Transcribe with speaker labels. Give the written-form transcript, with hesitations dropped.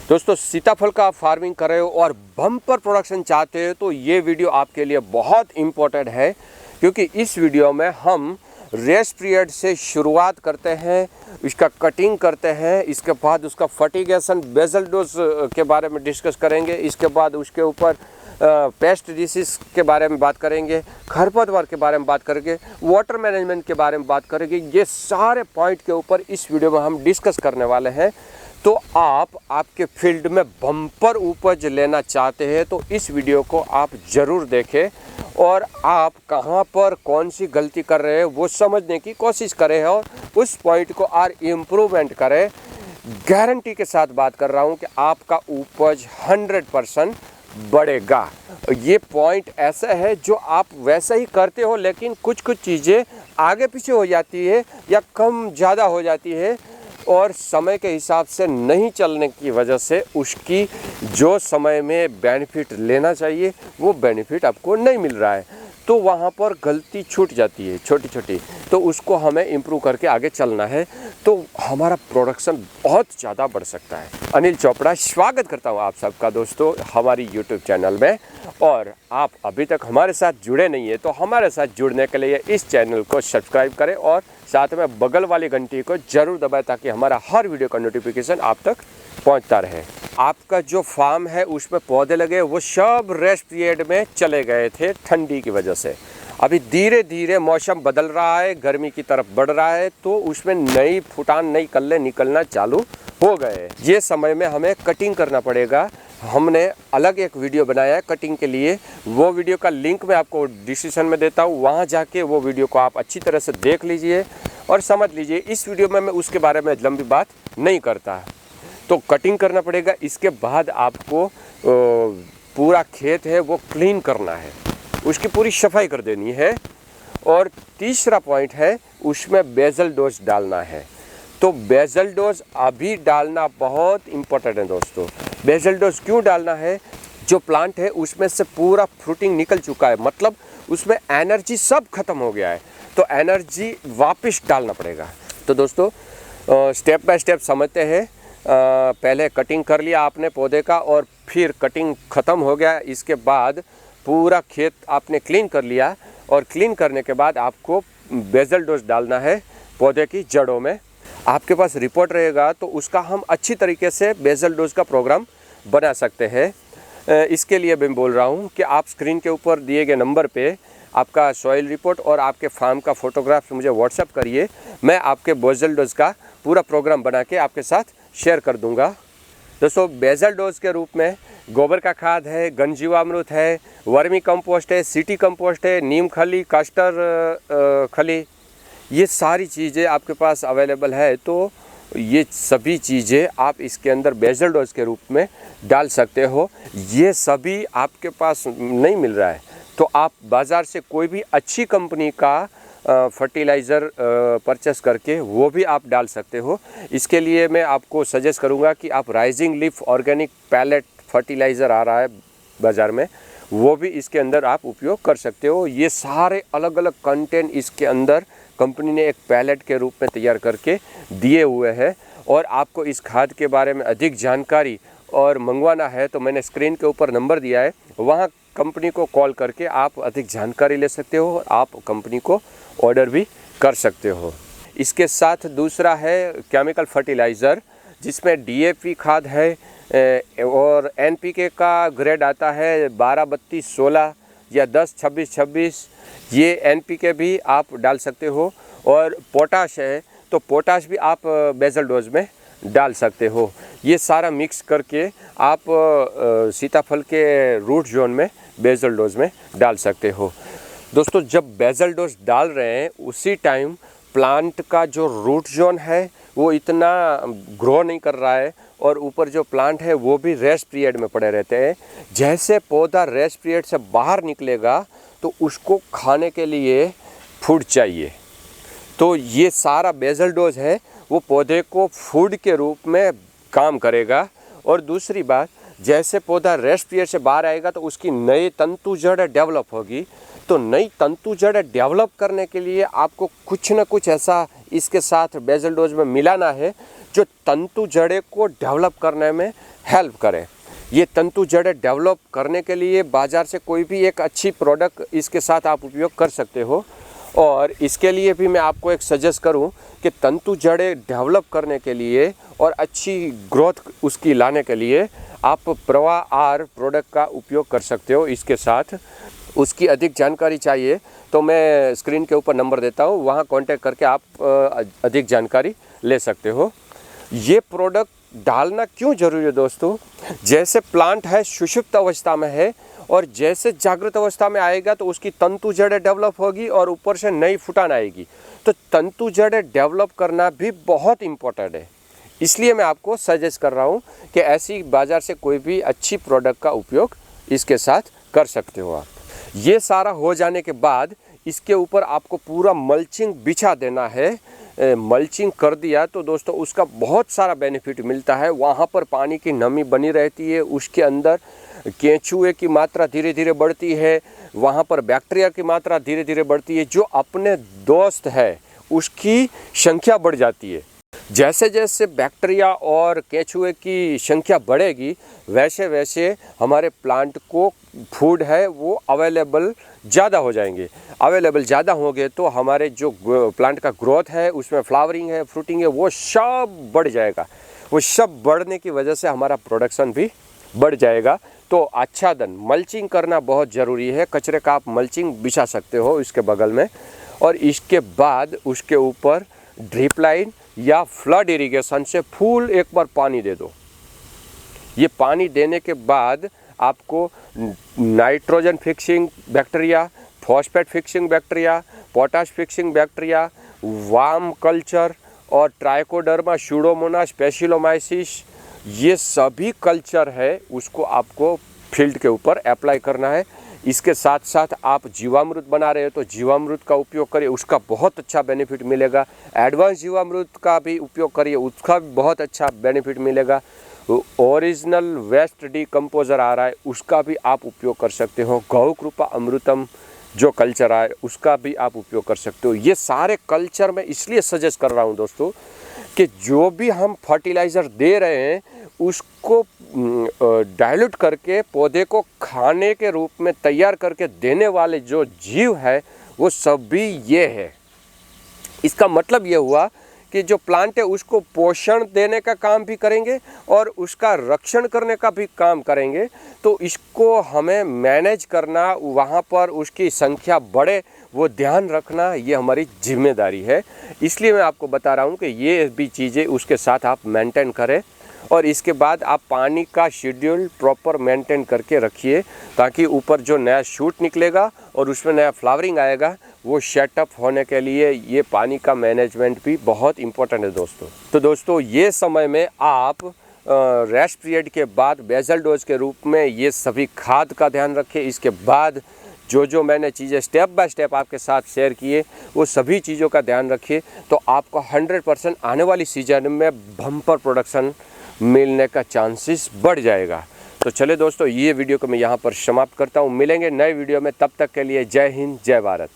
Speaker 1: दोस्तों सीताफल का फार्मिंग कर रहे हो और बम्पर प्रोडक्शन चाहते हो तो ये वीडियो आपके लिए बहुत इम्पोर्टेंट है, क्योंकि इस वीडियो में हम रेस्ट पीरियड से शुरुआत करते हैं, इसका कटिंग करते हैं, इसके बाद उसका फर्टिगेशन बेसल डोज के बारे में डिस्कस करेंगे, इसके बाद उसके ऊपर पेस्ट डिसीज के बारे में बात करेंगे, खरपतवार के बारे में बात करेंगे, वाटर मैनेजमेंट के बारे में बात करेंगे। ये सारे पॉइंट के ऊपर इस वीडियो में हम डिस्कस करने वाले हैं। तो आप आपके फील्ड में बम्पर उपज लेना चाहते हैं तो इस वीडियो को आप ज़रूर देखें और आप कहां पर कौन सी गलती कर रहे हैं वो समझने की कोशिश करें और उस पॉइंट को और इम्प्रूवमेंट करें। गारंटी के साथ बात कर रहा हूं कि आपका उपज 100% बढ़ेगा। ये पॉइंट ऐसा है जो आप वैसे ही करते हो, लेकिन कुछ चीज़ें आगे पीछे हो जाती है या कम ज़्यादा हो जाती है और समय के हिसाब से नहीं चलने की वजह से उसकी जो समय में बेनिफिट लेना चाहिए वो बेनिफिट आपको नहीं मिल रहा है, तो वहाँ पर गलती छूट जाती है छोटी छोटी, तो उसको हमें इम्प्रूव करके आगे चलना है तो हमारा प्रोडक्शन बहुत ज़्यादा बढ़ सकता है। अनिल चोपड़ा स्वागत करता हूँ आप सबका दोस्तों हमारी यूट्यूब चैनल में। और आप अभी तक हमारे साथ जुड़े नहीं है तो हमारे साथ जुड़ने के लिए इस चैनल को सब्सक्राइब करें और साथ में बगल वाली घंटी को ज़रूर दबाएं ताकि हमारा हर वीडियो का नोटिफिकेशन आप तक पहुंचता रहे। आपका जो फार्म है उसमें पौधे लगे वो सब रेस्ट पीरियड में चले गए थे ठंडी की वजह से। अभी धीरे धीरे मौसम बदल रहा है, गर्मी की तरफ बढ़ रहा है, तो उसमें नई फुटान नई कल्ले निकलना चालू हो गए। ये समय में हमें कटिंग करना पड़ेगा। हमने अलग एक वीडियो बनाया है कटिंग के लिए, वो वीडियो का लिंक मैं आपको डिस्क्रिप्शन में देता हूँ, वहाँ जाके वो वीडियो को आप अच्छी तरह से देख लीजिए और समझ लीजिए। इस वीडियो में मैं उसके बारे में लंबी बात नहीं करता। तो कटिंग करना पड़ेगा, इसके बाद आपको पूरा खेत है वो क्लीन करना है, उसकी पूरी सफाई कर देनी है। और तीसरा पॉइंट है उसमें बेसल डोज डालना है। तो बेसल डोज अभी डालना बहुत इम्पोर्टेंट है दोस्तों। बेसल डोज क्यों डालना है? जो प्लांट है उसमें से पूरा फ्रूटिंग निकल चुका है, मतलब उसमें एनर्जी सब खत्म हो गया है, तो एनर्जी वापस डालना पड़ेगा। तो दोस्तों स्टेप बाय स्टेप समझते हैं। पहले कटिंग कर लिया आपने पौधे का और फिर कटिंग ख़त्म हो गया, इसके बाद पूरा खेत आपने क्लीन कर लिया और क्लीन करने के बाद आपको बेसल डोज डालना है पौधे की जड़ों में। आपके पास रिपोर्ट रहेगा तो उसका हम अच्छी तरीके से बेसल डोज का प्रोग्राम बना सकते हैं। इसके लिए मैं बोल रहा हूँ कि आप स्क्रीन के ऊपर दिए गए नंबर पे आपका सॉइल रिपोर्ट और आपके फार्म का फोटोग्राफ मुझे व्हाट्सअप करिए, मैं आपके बेसल डोज का पूरा प्रोग्राम बना के आपके साथ शेयर कर दूँगा। दोस्तों बेसल डोज के रूप में गोबर का खाद है, घन जीवामृत है, वर्मी कंपोस्ट है, सिटी कंपोस्ट है, नीम खली, कास्टर खली, ये सारी चीज़ें आपके पास अवेलेबल है। तो ये सभी चीज़ें आप इसके अंदर बेसल डोज के रूप में डाल सकते हो। ये सभी आपके पास नहीं मिल रहा है तो आप बाज़ार से कोई भी अच्छी कंपनी का फर्टिलाइज़र परचेस करके वो भी आप डाल सकते हो। इसके लिए मैं आपको सजेस्ट करूँगा कि आप Rising Leaf organic pellet fertiliser आ रहा है बाज़ार में, वो भी इसके अंदर आप उपयोग कर सकते हो। ये सारे अलग अलग कंटेंट इसके अंदर कंपनी ने एक पैलेट के रूप में तैयार करके दिए हुए हैं। और आपको इस खाद के बारे में अधिक जानकारी और मंगवाना है तो मैंने स्क्रीन के ऊपर नंबर दिया है, वहाँ कंपनी को कॉल करके आप अधिक जानकारी ले सकते हो, आप कंपनी को ऑर्डर भी कर सकते हो। इसके साथ दूसरा है केमिकल फर्टिलाइज़र, जिसमें डीएपी खाद है और एनपीके का ग्रेड आता है 12-32-16 या 10-26-26, ये एनपीके भी आप डाल सकते हो। और पोटाश है तो पोटाश भी आप बेसल डोज में डाल सकते हो। ये सारा मिक्स करके आप सीताफल के रूट जोन में बेसल डोज में डाल सकते हो। दोस्तों जब बेसल डोज डाल रहे हैं उसी टाइम प्लांट का जो रूट जोन है वो इतना ग्रो नहीं कर रहा है और ऊपर जो प्लांट है वो भी रेस्ट पीरियड में पड़े रहते हैं। जैसे पौधा रेस्ट पीरियड से बाहर निकलेगा तो उसको खाने के लिए फूड चाहिए, तो ये सारा बेसल डोज है वो पौधे को फूड के रूप में काम करेगा। और दूसरी बात, जैसे पौधा रेस्ट पीरियड से बाहर आएगा तो उसकी नई तंतु जड़ डेवलप होगी, तो नई तंतु जड़ डेवलप करने के लिए आपको कुछ न कुछ ऐसा इसके साथ बेसल डोज में मिलाना है जो तंतु जड़े को डेवलप करने में हेल्प करे। ये तंतु जड़ें डेवलप करने के लिए बाज़ार से कोई भी एक अच्छी प्रोडक्ट इसके साथ आप उपयोग कर सकते हो। और इसके लिए भी मैं आपको एक सजेस्ट करूं कि तंतु जड़ें डेवलप करने के लिए और अच्छी ग्रोथ उसकी लाने के लिए आप प्रवाह आर प्रोडक्ट का उपयोग कर सकते हो। इसके साथ उसकी अधिक जानकारी चाहिए तो मैं स्क्रीन के ऊपर नंबर देता हूँ, वहाँ कांटेक्ट करके आप अधिक जानकारी ले सकते हो। ये प्रोडक्ट डालना क्यों ज़रूरी है दोस्तों? जैसे प्लांट है सुषुप्त अवस्था में है और जैसे जागृत अवस्था में आएगा तो उसकी तंतु जड़ें डेवलप होगी और ऊपर से नई फुटान आएगी। तो तंतु जड़ें डेवलप करना भी बहुत इम्पोर्टेंट है। इसलिए मैं आपको सजेस्ट कर रहा हूँ कि ऐसी बाज़ार से कोई भी अच्छी प्रोडक्ट का उपयोग इसके साथ कर सकते हो आप। ये सारा हो जाने के बाद इसके ऊपर आपको पूरा मल्चिंग बिछा देना है। मल्चिंग कर दिया तो दोस्तों उसका बहुत सारा बेनिफिट मिलता है। वहाँ पर पानी की नमी बनी रहती है, उसके अंदर केंचुए की मात्रा धीरे धीरे बढ़ती है, वहाँ पर बैक्टीरिया की मात्रा धीरे धीरे बढ़ती है, जो अपने दोस्त है उसकी संख्या बढ़ जाती है। जैसे जैसे बैक्टीरिया और केंचुए की संख्या बढ़ेगी वैसे वैसे हमारे प्लांट को फूड है वो अवेलेबल ज़्यादा हो जाएंगे। अवेलेबल ज़्यादा होंगे तो हमारे जो प्लांट का ग्रोथ है, उसमें फ्लावरिंग है, फ्रूटिंग है, वो सब बढ़ जाएगा। वो सब बढ़ने की वजह से हमारा प्रोडक्शन भी बढ़ जाएगा। तो आच्छादन मल्चिंग करना बहुत ज़रूरी है। कचरे का आप मल्चिंग बिछा सकते हो इसके बगल में, और इसके बाद उसके ऊपर ड्रिप लाइन या फ्लड इरिगेशन से फुल एक बार पानी दे दो। ये पानी देने के बाद आपको nitrogen fixing bacteria, phosphate fixing bacteria, potash fixing bacteria, warm culture और ट्राइकोडर्मा, स्यूडोमोनास, स्पेसिलोमाइसिस, ये सभी कल्चर है उसको आपको फील्ड के ऊपर अप्लाई करना है। इसके साथ साथ आप जीवामृत बना रहे हो तो जीवामृत का उपयोग करिए, उसका बहुत अच्छा बेनिफिट मिलेगा। एडवांस जीवामृत का भी उपयोग करिए, उसका भी बहुत अच्छा बेनिफिट मिलेगा। ओरिजिनल वेस्ट डिकम्पोजर आ रहा है उसका भी आप उपयोग कर सकते हो। गौ कृपा अमृतम जो कल्चर आए उसका भी आप उपयोग कर सकते हो। ये सारे कल्चर मैं इसलिए सजेस्ट कर रहा हूँ दोस्तों कि जो भी हम फर्टिलाइज़र दे रहे हैं उसको डाइल्यूट करके पौधे को खाने के रूप में तैयार करके देने वाले जो जीव है वो सभी ये है। इसका मतलब ये हुआ कि जो प्लांट है उसको पोषण देने का काम भी करेंगे और उसका रक्षण करने का भी काम करेंगे। तो इसको हमें मैनेज करना, वहाँ पर उसकी संख्या बढ़े वो ध्यान रखना, ये हमारी जिम्मेदारी है। इसलिए मैं आपको बता रहा हूँ कि ये भी चीज़ें उसके साथ आप मेंटेन करें। और इसके बाद आप पानी का शेड्यूल प्रॉपर मेंटेन करके रखिए ताकि ऊपर जो नया शूट निकलेगा और उसमें नया फ्लावरिंग आएगा वो सेटअप होने के लिए ये पानी का मैनेजमेंट भी बहुत इम्पोर्टेंट है दोस्तों। तो दोस्तों ये समय में आप रेस्ट पीरियड के बाद बेसल डोज के रूप में ये सभी खाद का ध्यान रखें। इसके बाद जो मैंने चीज़ें स्टेप बाय स्टेप आपके साथ शेयर किए वो सभी चीज़ों का ध्यान रखिए तो आपको 100% आने वाली सीजन में बम्पर प्रोडक्शन मिलने का चांसेस बढ़ जाएगा। तो चले दोस्तों ये वीडियो को मैं यहाँ पर समाप्त करता हूँ। मिलेंगे नए वीडियो में, तब तक के लिए जय हिंद, जय भारत।